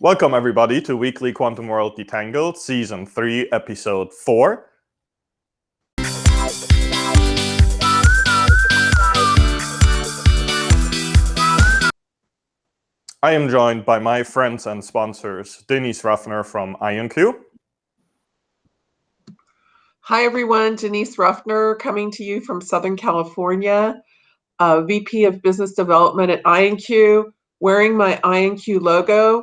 Welcome, everybody, to Weekly Quantum World Detangled, Season 3, Episode 4. I am joined by my friends and sponsors, Denise Ruffner from IonQ. Hi, everyone. Denise Ruffner coming to you from Southern California, VP of Business Development at IonQ, wearing my IonQ logo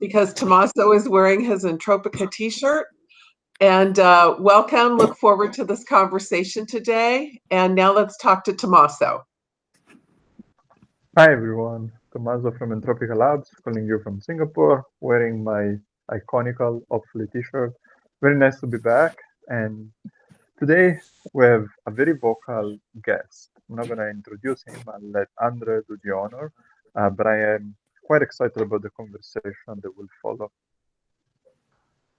because Tommaso is wearing his Entropica t-shirt. And welcome. Look forward to this conversation today. And now let's talk to Tommaso. Hi, everyone. Tommaso from Entropica Labs, calling you from Singapore, wearing my iconical Hopefully t-shirt. Very nice to be back. And today we have a very vocal guest. I'm not going to introduce him. I'll let André do the honor. But I am quite excited about the conversation that will follow.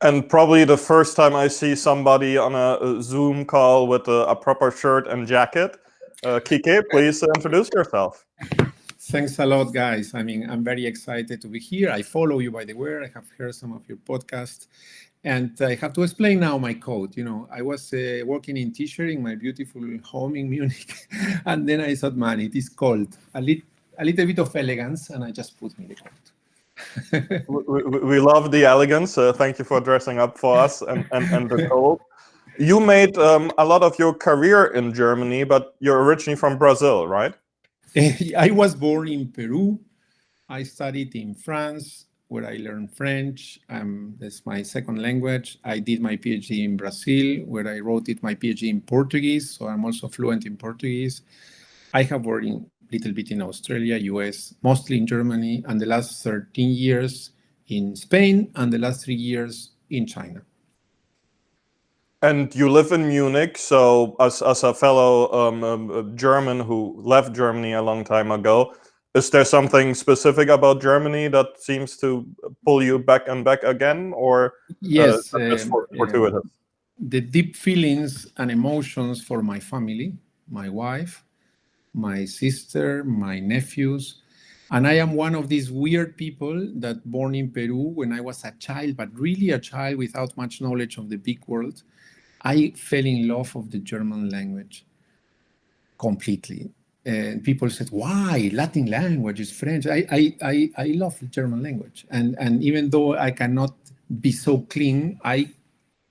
And probably the first time I see somebody on a Zoom call with a proper shirt and jacket. Kike, please introduce yourself. Thanks a lot, guys. I mean, I'm very excited to be here. I follow you, by the way. I have heard some of your podcasts. And I have to explain now my code. You know, I was working in t-shirt in my beautiful home in Munich. And then I thought, man, it is cold. A little bit of elegance, and I just put me the coat. We love the elegance. Thank you for dressing up for us and the cold. You made a lot of your career in Germany, but you're originally from Brazil, right? I was born in Peru. I studied in France, where I learned French. That's my second language. I did my PhD in Brazil, where I wrote my PhD in Portuguese, so I'm also fluent in Portuguese. I have worked a little bit in Australia, US, mostly in Germany, and the last 13 years in Spain, and the last 3 years in China. And you live in Munich, so as a fellow German who left Germany a long time ago, is there something specific about Germany that seems to pull you back and back again, or yes, just fortuitous? The deep feelings and emotions for my family, my wife, my sister, my nephews. And I am one of these weird people that born in Peru when I was a child, but really a child without much knowledge of the big world. I fell in love of the German language completely. And people said, why? Latin language is French. I love the German language. And even though I cannot be so clean, I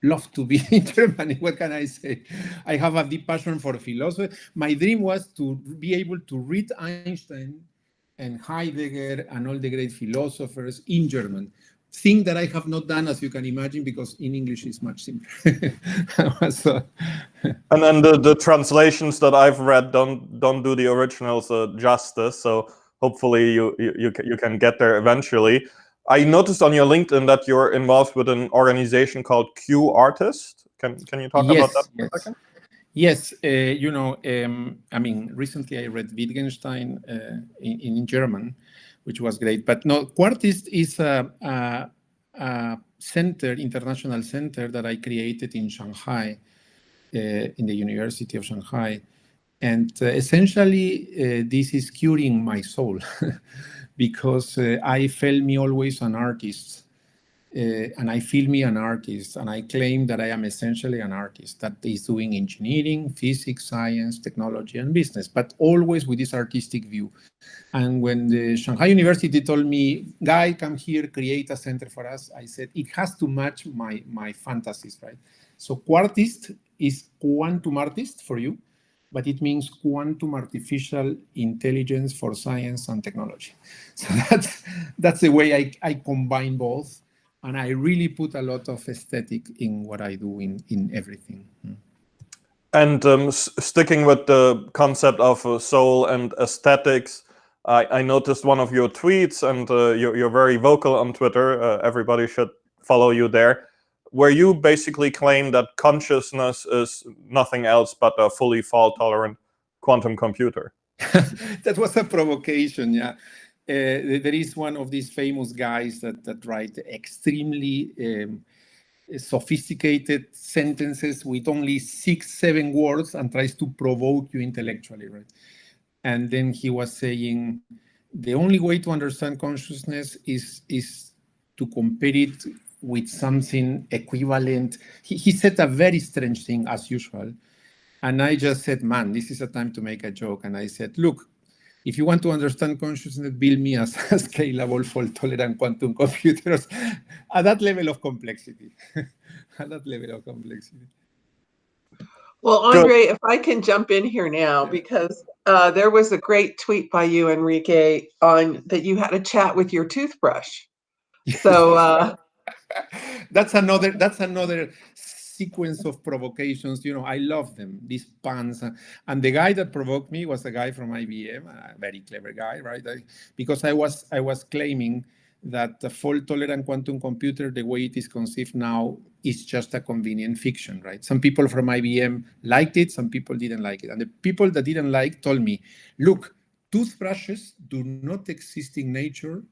love to be in Germany. What can I say? I have a deep passion for philosophy. My dream was to be able to read Einstein and Heidegger and all the great philosophers in German. Thing that I have not done, as you can imagine, because in English it's much simpler. And then the translations that I've read don't do the originals justice. So hopefully you can get there eventually. I noticed on your LinkedIn that you're involved with an organization called Q Artist. Can you talk about that for a second? Yes, I mean, recently I read Wittgenstein in German, which was great. But no, Quartist is a center, international center that I created in Shanghai, in the University of Shanghai. And essentially, this is curing my soul because I felt me always an artist. And I feel me an artist, and I claim that I am essentially an artist that is doing engineering, physics, science, technology, and business, but always with this artistic view. And when the Shanghai University told me, Guy, come here, create a center for us, I said, it has to match my fantasies, right? So Quartist is quantum artist for you, but it means quantum artificial intelligence for science and technology. So that's the way I combine both. And I really put a lot of aesthetic in what I do in everything. And sticking with the concept of soul and aesthetics, I noticed one of your tweets, and you're very vocal on Twitter. Everybody should follow you there, where you basically claim that consciousness is nothing else but a fully fault-tolerant quantum computer. That was a provocation, yeah. There is one of these famous guys that write extremely sophisticated sentences with only 6-7 words and tries to provoke you intellectually, right? And then he was saying, the only way to understand consciousness is to compare it with something equivalent. He said a very strange thing as usual. And I just said, man, this is a time to make a joke. And I said, look, if you want to understand consciousness, build me a scalable, fault-tolerant quantum computers at that level of complexity. At that level of complexity. Well, André, if I can jump in here now, because there was a great tweet by you, Enrique, on that you had a chat with your toothbrush. So that's another sequence of provocations. You know, I love them, these puns. And the guy that provoked me was a guy from IBM, a very clever guy, right? Because I was claiming that the fault-tolerant quantum computer, the way it is conceived now, is just a convenient fiction, right? Some people from IBM liked it, some people didn't like it. And the people that didn't like told me, look, toothbrushes do not exist in nature,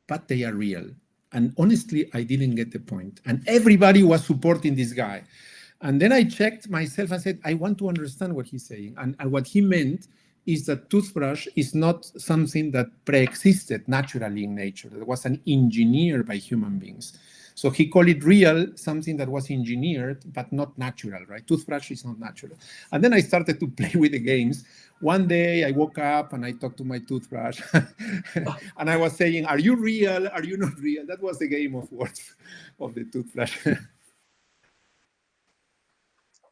but they are real. And honestly, I didn't get the point. And everybody was supporting this guy. And then I checked myself and said, I want to understand what he's saying. And what he meant is that toothbrush is not something that pre-existed naturally in nature. It was an engineered by human beings. So he called it real, something that was engineered, but not natural, right? Toothbrush is not natural. And then I started to play with the games. One day I woke up and I talked to my toothbrush and I was saying, are you real? Are you not real? That was the game of words of the toothbrush.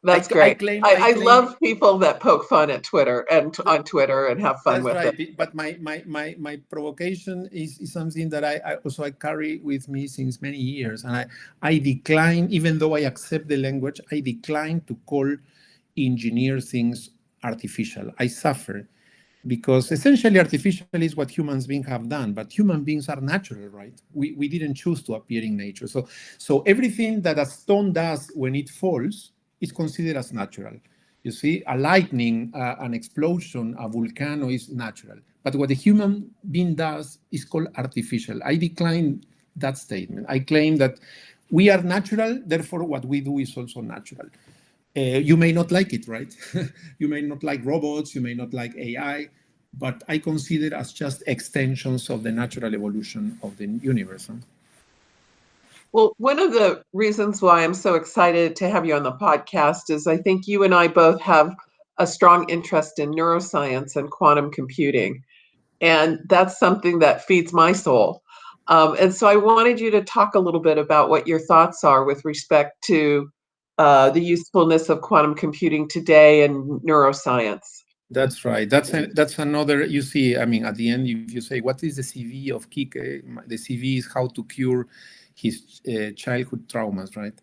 That's great. I love people that poke fun at Twitter and on Twitter and have fun with it. But my provocation is something that I also carry with me since many years. And I decline, even though I accept the language, I decline to call engineer things artificial. I suffer because essentially artificial is what humans beings have done, but human beings are natural, right? We didn't choose to appear in nature. So everything that a stone does when it falls is considered as natural. You see, a lightning, an explosion, a volcano is natural. But what a human being does is called artificial. I decline that statement. I claim that we are natural, therefore what we do is also natural. You may not like it, right? You may not like robots, you may not like AI, but I consider as just extensions of the natural evolution of the universe. Huh? Well, one of the reasons why I'm so excited to have you on the podcast is I think you and I both have a strong interest in neuroscience and quantum computing. And that's something that feeds my soul. And so I wanted you to talk a little bit about what your thoughts are with respect to the usefulness of quantum computing today and neuroscience. That's right. That's another, you see, I mean, at the end, if you say, what is the CV of Kike? The CV is how to cure his childhood traumas, right?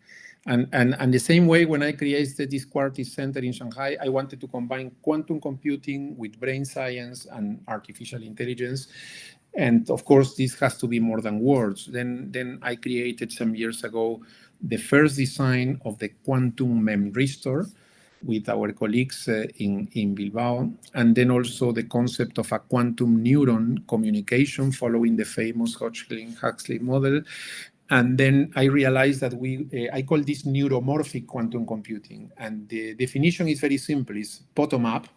And the same way, when I created this Quartis Center in Shanghai, I wanted to combine quantum computing with brain science and artificial intelligence. And of course, this has to be more than words. Then I created some years ago the first design of the quantum memristor with our colleagues in Bilbao, and then also the concept of a quantum neuron communication following the famous Huxley model. And then I realized that I call this neuromorphic quantum computing. And the definition is very simple, it's bottom-up.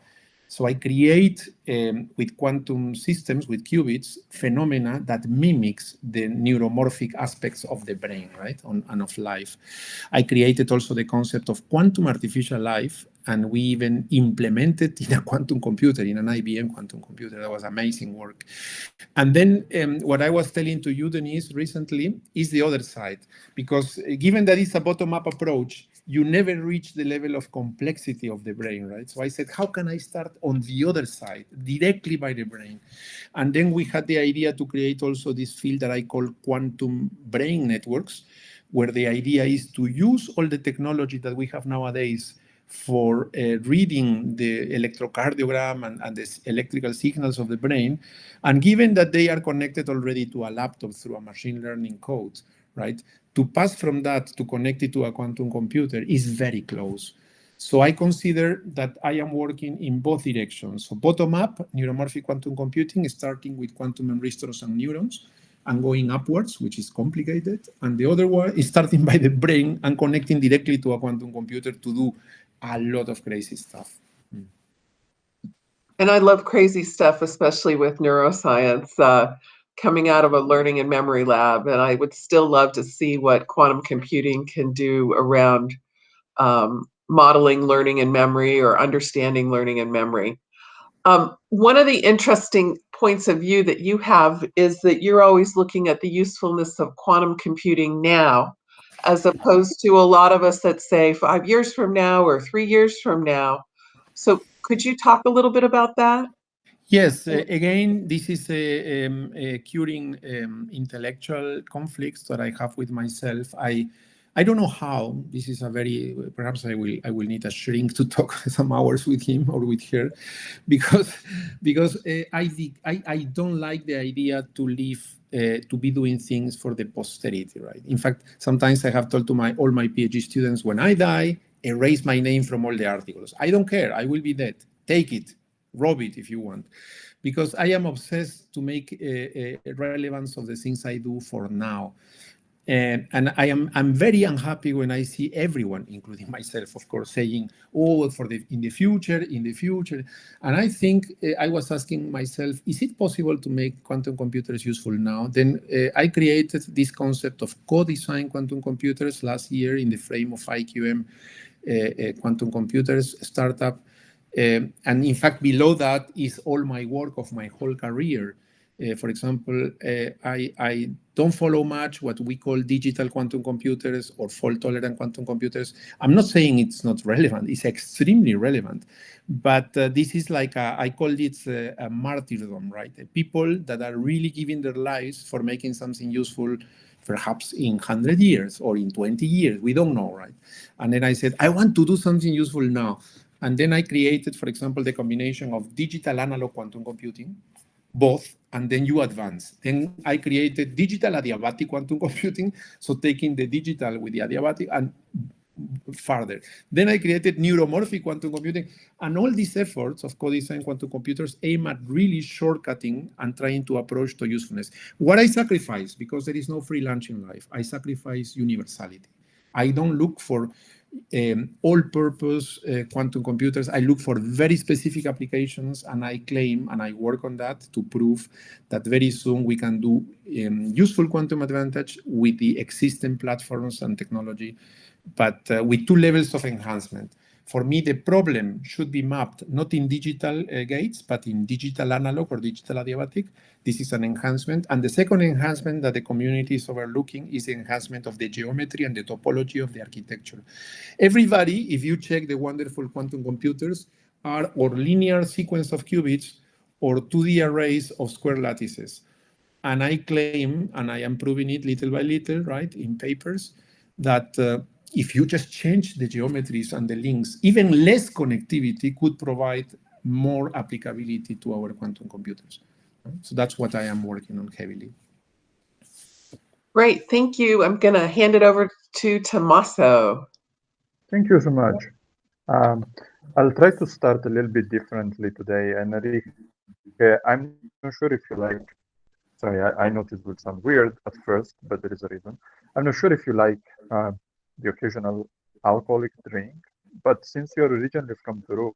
So I create with quantum systems, with qubits, phenomena that mimics the neuromorphic aspects of the brain, right, and of life. I created also the concept of quantum artificial life, and we even implemented in a quantum computer, in an IBM quantum computer. That was amazing work. And then what I was telling to you, Denise, recently is the other side, because given that it's a bottom-up approach, you never reach the level of complexity of the brain, right? So I said, how can I start on the other side, directly by the brain? And then we had the idea to create also this field that I call quantum brain networks, where the idea is to use all the technology that we have nowadays for reading the electrocardiogram and the electrical signals of the brain. And given that they are connected already to a laptop through a machine learning code, right? To pass from that to connect it to a quantum computer is very close. So I consider that I am working in both directions. So bottom-up, neuromorphic quantum computing, starting with quantum memristors and neurons, and going upwards, which is complicated. And the other one is starting by the brain and connecting directly to a quantum computer to do a lot of crazy stuff. And I love crazy stuff, especially with neuroscience coming out of a learning and memory lab. And I would still love to see what quantum computing can do around modeling learning and memory or understanding learning and memory. One of the interesting points of view that you have is that you're always looking at the usefulness of quantum computing now, as opposed to a lot of us that say 5 years from now or 3 years from now. So could you talk a little bit about that? Yes, again, this is curing intellectual conflicts that I have with myself. I don't know how. This is a very, perhaps I will need a shrink to talk some hours with him or with her, because I don't like the idea to live to be doing things for the posterity, right? In fact, sometimes I have told to all my PhD students, when I die, erase my name from all the articles. I don't care. I will be dead. Take it. Rob it if you want, because I am obsessed to make a relevance of the things I do for now. And I'm very unhappy when I see everyone, including myself, of course, saying, "Oh, in the future." And I think I was asking myself, is it possible to make quantum computers useful now? Then I created this concept of co-design quantum computers last year in the frame of IQM Quantum Computers startup. And in fact, below that is all my work of my whole career. For example, I don't follow much what we call digital quantum computers or fault-tolerant quantum computers. I'm not saying it's not relevant. It's extremely relevant. But this is like, I call it a martyrdom, right? People that are really giving their lives for making something useful, perhaps in 100 years or in 20 years. We don't know, right? And then I said, I want to do something useful now. And then I created, for example, the combination of digital analog quantum computing, both, and then you advance. Then I created digital adiabatic quantum computing, so taking the digital with the adiabatic and further. Then I created neuromorphic quantum computing, and all these efforts of co-design quantum computers aim at really shortcutting and trying to approach to usefulness. What I sacrifice, because there is no free lunch in life, I sacrifice universality. I don't look for all-purpose quantum computers. I look for very specific applications, and I claim, and I work on that to prove that very soon we can do useful quantum advantage with the existing platforms and technology, but with 2 levels of enhancement. For me, the problem should be mapped not in digital gates, but in digital analog or digital adiabatic. This is an enhancement. And the second enhancement that the community is overlooking is the enhancement of the geometry and the topology of the architecture. Everybody, if you check the wonderful quantum computers, are or linear sequence of qubits or 2D arrays of square lattices. And I claim, and I am proving it little by little, right, in papers, that if you just change the geometries and the links, even less connectivity could provide more applicability to our quantum computers. So that's what I am working on heavily. Great, thank you. I'm going to hand it over to Tommaso. Thank you so much. I'll try to start a little bit differently today. Enrique, I'm not sure if you like, sorry, I know this will sound weird at first, but there is a reason. I'm not sure if you like the occasional alcoholic drink, but since you're originally from Peru,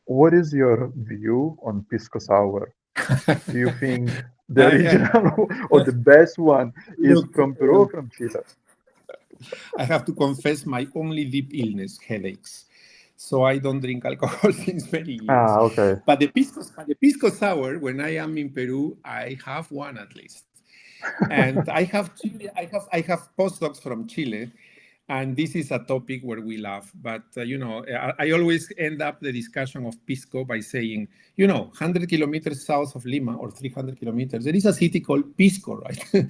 what is your view on Pisco Sour? Do you think the original or the best one is from Peru or from Chile? I have to confess my only deep illness, headaches. So I don't drink alcohol since many years. Okay. But the Pisco Sour, when I am in Peru, I have one at least. And I have postdocs from Chile, and this is a topic where we laugh. But, I always end up the discussion of Pisco by saying, 100 kilometers south of Lima or 300 kilometers, there is a city called Pisco, right?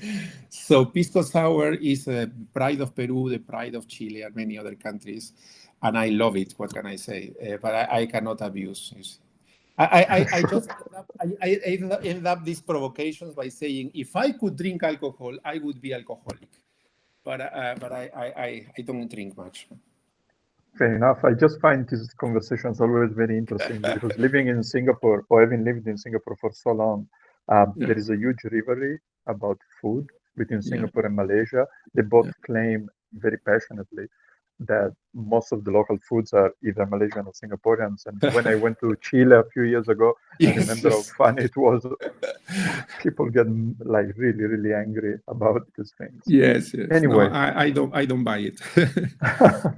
So Pisco Sour is a pride of Peru, the pride of Chile, and many other countries. And I love it, what can I say? But I cannot abuse it. I just end up these provocations by saying, if I could drink alcohol, I would be alcoholic. But I don't drink much. Fair enough. I just find these conversations always very interesting because living in Singapore, or having lived in Singapore for so long, there is a huge rivalry about food between Singapore and Malaysia. They both claim very passionately that most of the local foods are either Malaysian or Singaporeans. And when I went to Chile a few years ago, I remember how funny it was. People get like really, really angry about these things. Yes. Anyway, No, I don't buy it.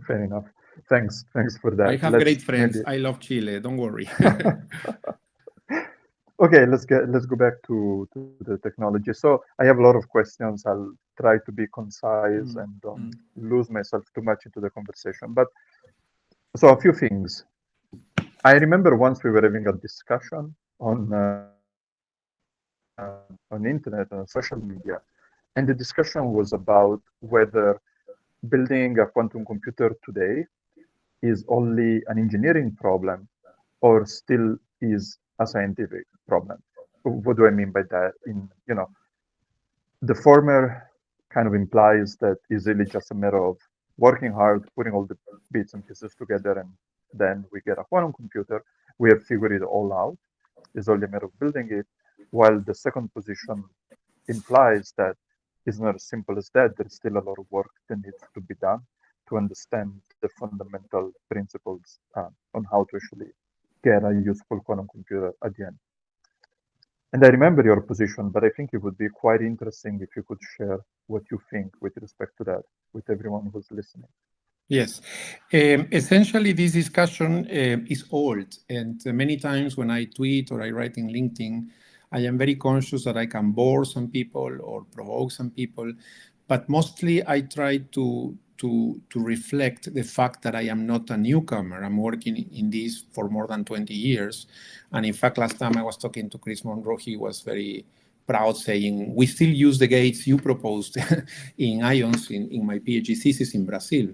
fair enough. Thanks for that. I have great friends. I love Chile. Don't worry. Okay, let's go back to the technology. So I have a lot of questions. I'll try to be concise and don't lose myself too much into the conversation. But so a few things. I remember once we were having a discussion on internet and social media, and the discussion was about whether building a quantum computer today is only an engineering problem or still is a scientific problem. What do I mean by that? The former kind of implies that it's really just a matter of working hard, putting all the bits and pieces together, and then we get a quantum computer. We have figured it all out. It's only a matter of building it. While the second position implies that it's not as simple as that. There's still a lot of work that needs to be done to understand the fundamental principles on how to actually get a useful quantum computer at the end. And I remember your position, but I think it would be quite interesting if you could share what you think with respect to that with everyone who's listening. Yes. Essentially, this discussion is old. And many times when I tweet or I write in LinkedIn, I am very conscious that I can bore some people or provoke some people. But mostly I try to reflect the fact that I am not a newcomer. I'm working in this for more than 20 years. And in fact, last time I was talking to Chris Monroe, he was very proud saying, we still use the gates you proposed in ions in my PhD thesis in Brazil.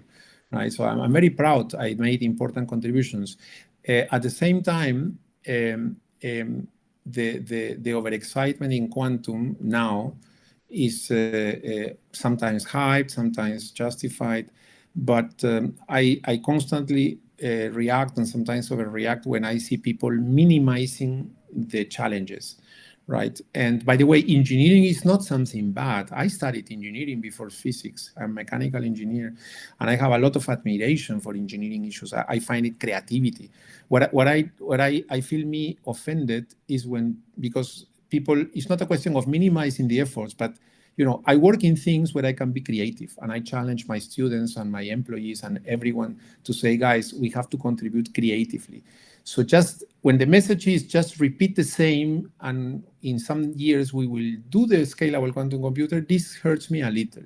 Right? So I'm very proud. I made important contributions. At the same time, the overexcitement in quantum now is sometimes hyped, sometimes justified, but I constantly react and sometimes overreact when I see people minimizing the challenges, right? And by the way, engineering is not something bad. I studied engineering before physics. I'm a mechanical engineer, and I have a lot of admiration for engineering issues. I find it creativity. What I feel me offended is because people, it's not a question of minimizing the efforts, but I work in things where I can be creative, and I challenge my students and my employees and everyone to say, guys, we have to contribute creatively. So just when the message is just repeat the same, and in some years we will do the scalable quantum computer, this hurts me a little.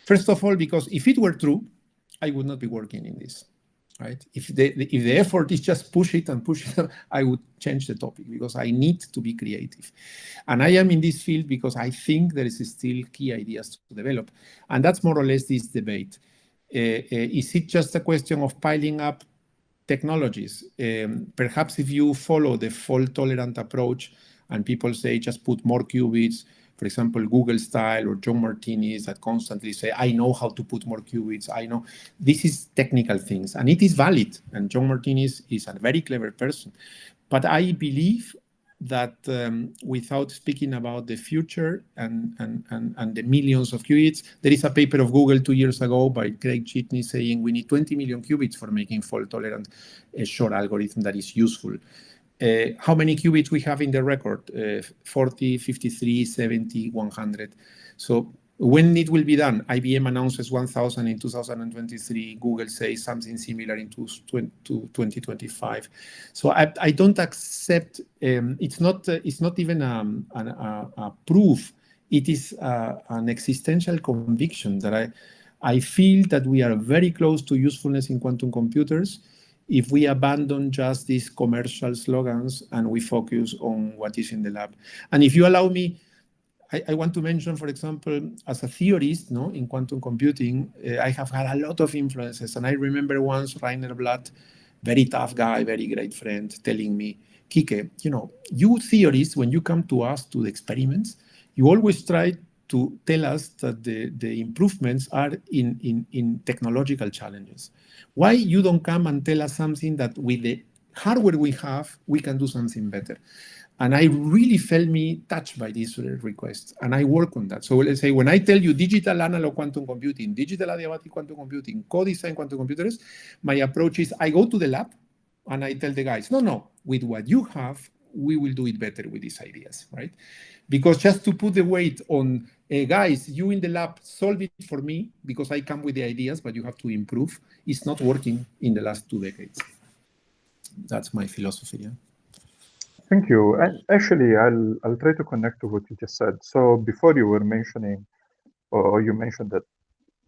First of all, because if it were true, I would not be working in this. Right? If the effort is just push it, I would change the topic because I need to be creative. And I am in this field because I think there is still key ideas to develop. And that's more or less this debate. Is it just a question of piling up technologies? Perhaps if you follow the fault-tolerant approach and people say just put more qubits, for example, Google style or John Martinis that constantly say, I know how to put more qubits. I know this is technical things and it is valid. And John Martinis is a very clever person. But I believe that without speaking about the future and the millions of qubits, there is a paper of Google 2 years ago by Craig Chitney saying we need 20 million qubits for making fault-tolerant a short algorithm that is useful. How many qubits we have in the record? 40, 53, 70, 100. So when it will be done? IBM announces 1,000 in 2023. Google says something similar in 2025. So I don't accept. It's not even a proof. It is an existential conviction that I feel that we are very close to usefulness in quantum computers if we abandon just these commercial slogans and we focus on what is in the lab. And if you allow me, I want to mention, for example, as a theorist in quantum computing, I have had a lot of influences. And I remember once Rainer Blatt, very tough guy, very great friend, telling me, Kike, you theorists, when you come to us to the experiments, you always try to tell us that the improvements are in technological challenges. Why you don't come and tell us something that with the hardware we have, we can do something better? And I really felt me touched by this request, and I work on that. So let's say when I tell you digital analog quantum computing, digital adiabatic quantum computing, co-design quantum computers, my approach is I go to the lab and I tell the guys, no, with what you have, we will do it better with these ideas, right? Because just to put the weight on, guys, you in the lab, solve it for me because I come with the ideas, but you have to improve. It's not working in the last 2 decades. That's my philosophy, yeah. Thank you. And actually, I'll try to connect to what you just said. So before you were mentioning, or you mentioned that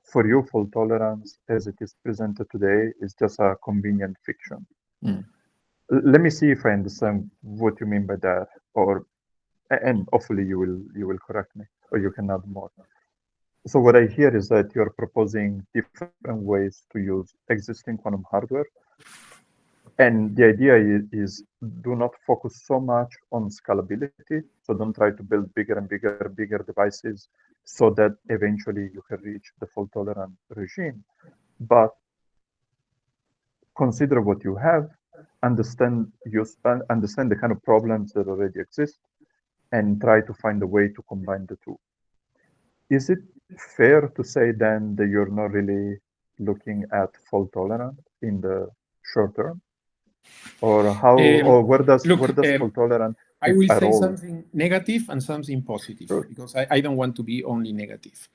for you, fault tolerance as it is presented today is just a convenient fiction. Let me see if I understand what you mean by that, and hopefully you will correct me, or you can add more. So what I hear is that you're proposing different ways to use existing quantum hardware. And the idea is do not focus so much on scalability. So don't try to build bigger and bigger devices so that eventually you can reach the fault-tolerant regime. But consider what you have, understand the kind of problems that already exist, and try to find a way to combine the two. Is it fair to say then that you're not really looking at fault-tolerant in the short term? Or how, or where does fault tolerant? I will say something negative and something positive, because I don't want to be only negative.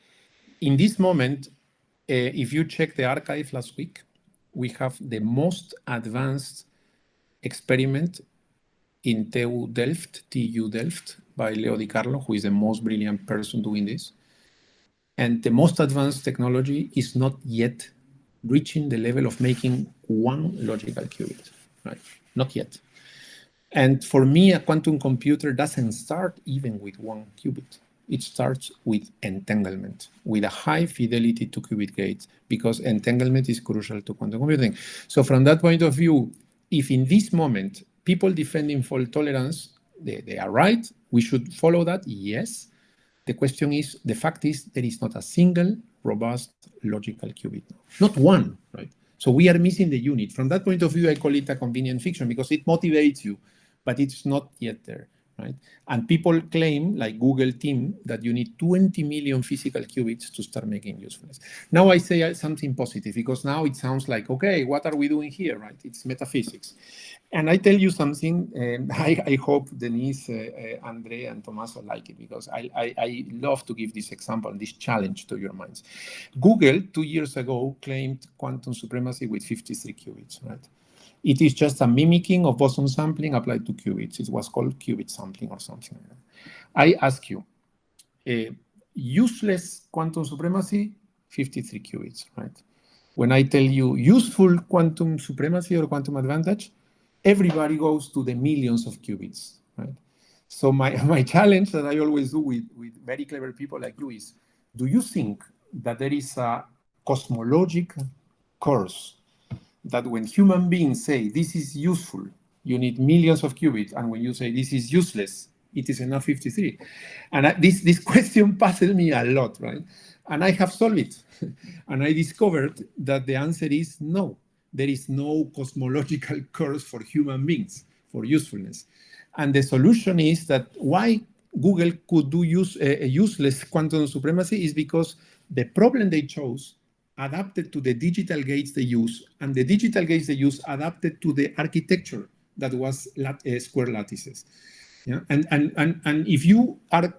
In this moment, if you check the archive last week, we have the most advanced experiment in TU Delft by Leo Di Carlo, who is the most brilliant person doing this. And the most advanced technology is not yet reaching the level of making one logical qubit. Right? Not yet. And for me, a quantum computer doesn't start even with 1 qubit. It starts with entanglement, with a high fidelity 2-qubit gate, because entanglement is crucial to quantum computing. So from that point of view, if in this moment people defending fault tolerance, they are right, we should follow that, yes. The question is, the fact is, there is not a single robust logical qubit. Not one, right? So we are missing the unit. From that point of view, I call it a convenient fiction because it motivates you, but it's not yet there, right? And people claim, like Google team, that you need 20 million physical qubits to start making usefulness. Now I say something positive because now it sounds like, okay, what are we doing here, right? It's metaphysics. And I tell you something, I hope Denise, André, and Tommaso like it because I love to give this example, this challenge to your minds. Google, 2 years ago, claimed quantum supremacy with 53 qubits, right? It is just a mimicking of boson sampling applied to qubits. It was called qubit sampling or something like that. I ask you, useless quantum supremacy, 53 qubits, right? When I tell you useful quantum supremacy or quantum advantage, everybody goes to the millions of qubits, right? So my challenge that I always do with very clever people like you is, do you think that there is a cosmological curse that when human beings say this is useful, you need millions of qubits, and when you say this is useless, it is enough 53? And this question puzzled me a lot, right? And I have solved it. And I discovered that the answer is no. There is no cosmological curse for human beings, for usefulness. And the solution is that why Google could do useless quantum supremacy is because the problem they chose adapted to the digital gates they use, and the digital gates they use adapted to the architecture that was square lattices. Yeah? And if you are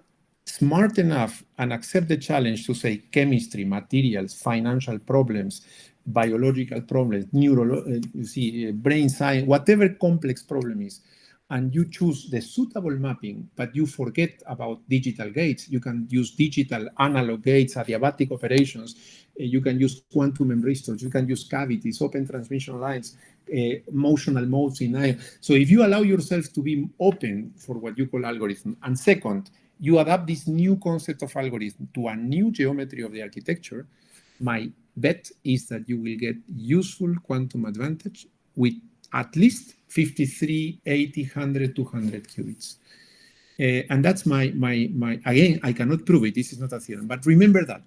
smart enough and accept the challenge to say chemistry, materials, financial problems, biological problems, brain science, whatever complex problem is, and you choose the suitable mapping, but you forget about digital gates. You can use digital analog gates, adiabatic operations. You can use quantum membristors. You can use cavities, open transmission lines, motional modes in ion. So if you allow yourself to be open for what you call algorithm, and second, you adapt this new concept of algorithm to a new geometry of the architecture, my bet is that you will get useful quantum advantage with at least 53, 80, 100, 200 qubits. And that's my again, I cannot prove it. This is not a theorem. But remember that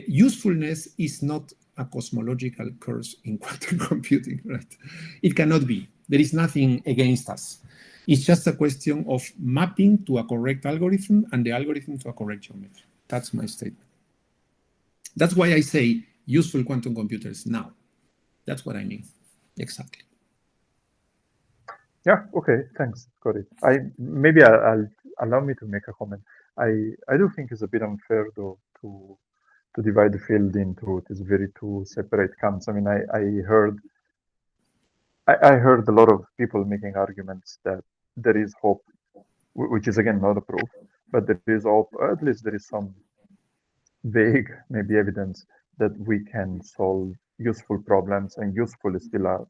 usefulness is not a cosmological curse in quantum computing, right? It cannot be. There is nothing against us. It's just a question of mapping to a correct algorithm and the algorithm to a correct geometry. That's my statement. That's why I say useful quantum computers now. That's what I mean. Exactly. Yeah, okay, thanks, got it. I'll allow me to make a comment. I do think it's a bit unfair though to divide the field into these very two separate camps. I mean, I heard a lot of people making arguments that there is hope, which is again not a proof, but there is hope, or at least there is some vague maybe evidence that we can solve useful problems, and useful is still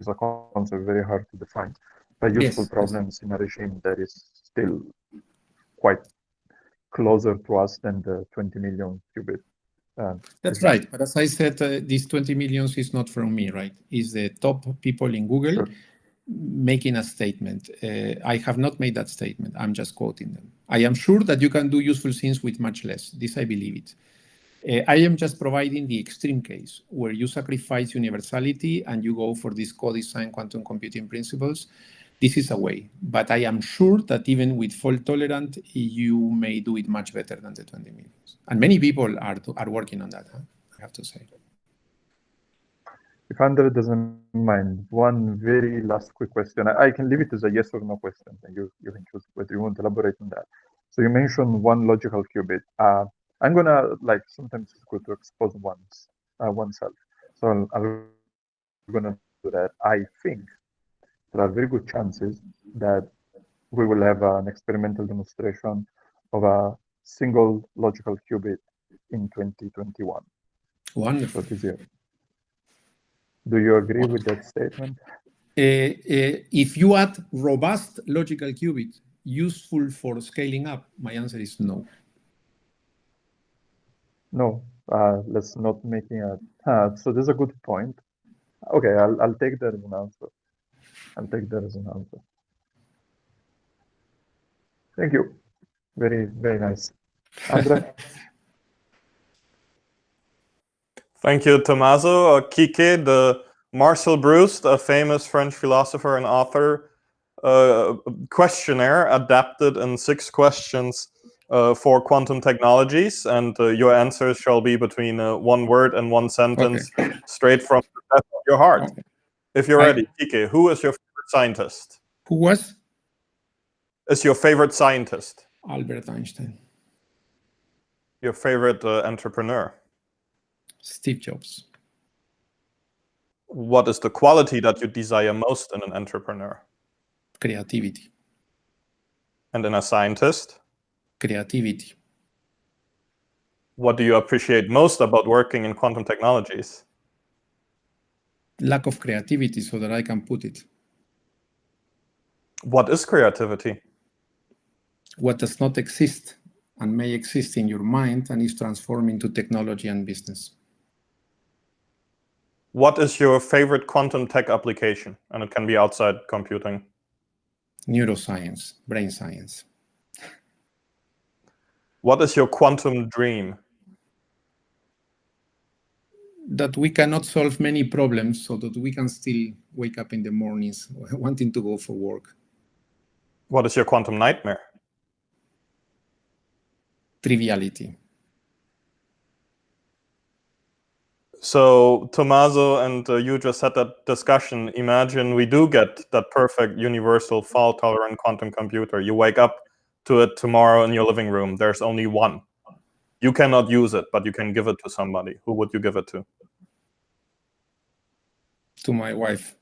is a concept very hard to define, but useful Yes. problems in a regime that is still quite closer to us than the 20 million qubit. That's right. But as I said, these 20 millions is not from me, right? It's the top people in Google Sure. making a statement. I have not made that statement. I'm just quoting them. I am sure that you can do useful things with much less. This, I believe it. I am just providing the extreme case where you sacrifice universality and you go for these co-design quantum computing principles. This is a way, but I am sure that even with fault tolerant, you may do it much better than the 20 millions. And many people are working on that, I have to say. If André doesn't mind, one very last quick question. I can leave it as a yes or no question, and you can choose whether you want to elaborate on that. So you mentioned one logical qubit. I'm gonna, like, sometimes it's good to expose oneself. So I'm gonna do that. I think there are very good chances that we will have an experimental demonstration of a single logical qubit in 2021. Wonderful. So this year. Do you agree with that statement? If you add robust logical qubit, useful for scaling up, my answer is no. No, let's not making a. So there's a good point. Okay, I'll take that as an answer. I'll take that as an answer. Thank you. Very, very nice. André? Thank you, Tommaso. Kike, the Marcel Proust, a famous French philosopher and author, questionnaire adapted in 6 questions for quantum technologies, and your answers shall be between 1 word and 1 sentence, straight from the depth of your heart. Okay. If you're ready, Kike, who is your favorite scientist? Who was? Is your favorite scientist? Albert Einstein. Your favorite entrepreneur? Steve Jobs. What is the quality that you desire most in an entrepreneur? Creativity. And in a scientist? Creativity. What do you appreciate most about working in quantum technologies? Lack of creativity, so that I can put it. What is creativity? What does not exist and may exist in your mind and is transformed into technology and business. What is your favorite quantum tech application? And it can be outside computing. Neuroscience, brain science. What is your quantum dream? That we cannot solve many problems so that we can still wake up in the mornings wanting to go for work. What is your quantum nightmare? Triviality. So, Tommaso and you just had that discussion. Imagine we do get that perfect universal fault-tolerant quantum computer. You wake up to it tomorrow in your living room. There's only one. You cannot use it, but you can give it to somebody. Who would you give it to? To my wife.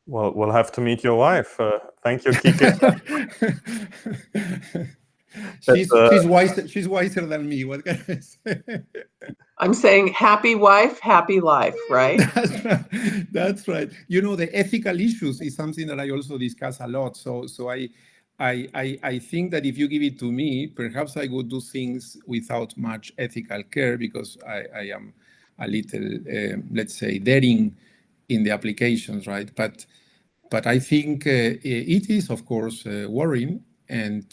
Well, we'll have to meet your wife. Thank you, Kike. She's wiser than me. What can I say? I'm saying happy wife, happy life, right? That's right. You know, the ethical issues is something that I also discuss a lot. So I think that if you give it to me, perhaps I would do things without much ethical care because I am a little, let's say, daring in the applications, right? But I think it is, of course, worrying, and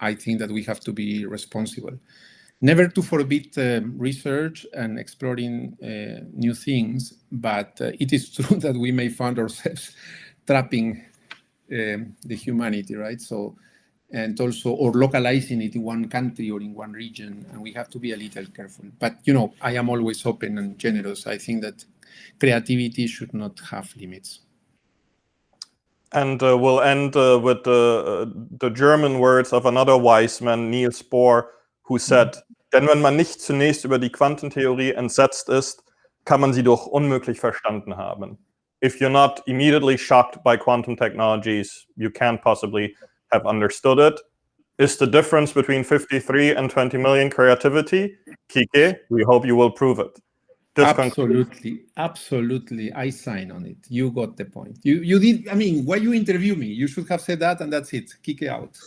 I think that we have to be responsible. never to forbid research and exploring new things, but it is true that we may find ourselves trapping the humanity, right? So, and also, or localizing it in one country or in one region, and we have to be a little careful. But, you know, I am always open and generous. I think that creativity should not have limits. And we'll end with the German words of another wise man, Niels Bohr, who said, denn wenn man nicht zunächst über die Quantentheorie entsetzt ist, kann man sie doch unmöglich verstanden haben. If you're not immediately shocked by quantum technologies, you can't possibly have understood it. Is the difference between 53 and 20 million creativity? Kike, we hope you will prove it. Absolutely. I sign on it. You got the point. You did. I mean, why you interview me? You should have said that, and that's it. Kike out.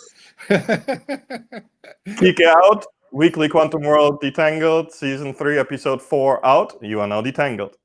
Kike out. Weekly Quantum World Detangled, Season 3, Episode 4 out. You are now detangled.